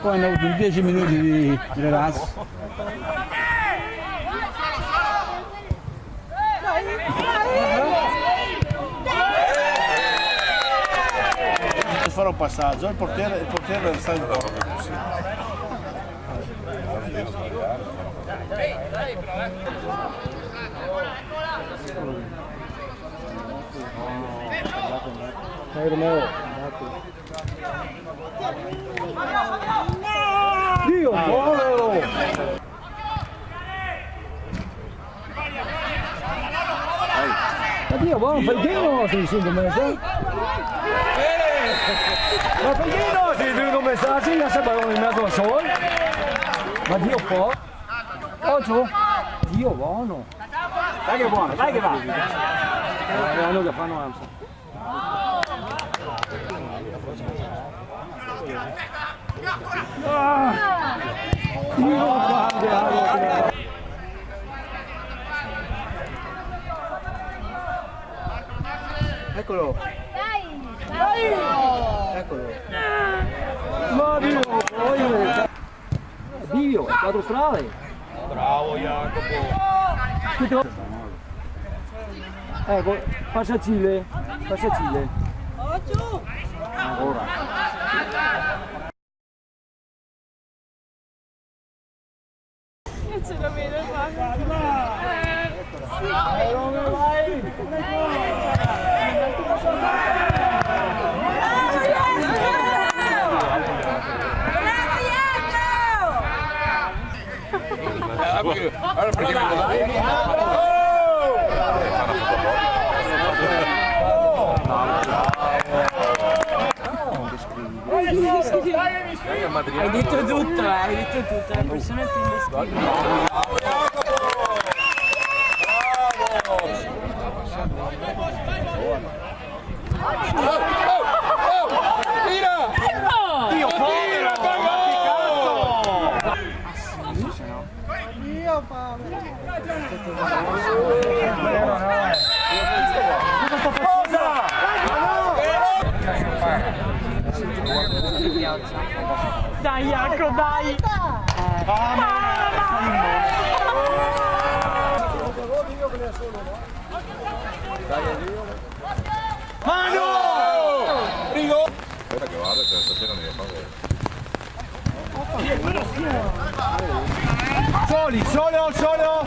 Poi hanno avuto 10 minuti di relax. Fare un passaggio, il portiere sta in porta. Dai Romeo, Dio, buono! Ma Dio, buono, fai che no, sei su come sei? Ma fai che no, sei tu come sei? Sei lascia balone in mezzo al sole? Ma Dio po'? Oggi? Dio, buono! Dai che buono, dai che va! Buono che fanno Amsa. Eccolo! Dai! Eccolo! Ma Dio! Dio, è quattro strade! Bravo Jacopo! Passa Cile! Ancora! Io ce lo vedo qua. Allora praticamente hai detto tutto, la persona più descrive. Dai Jacopo, dai! Mano! Rigo! Aspetta che vada, che stasera non mi fa Solo!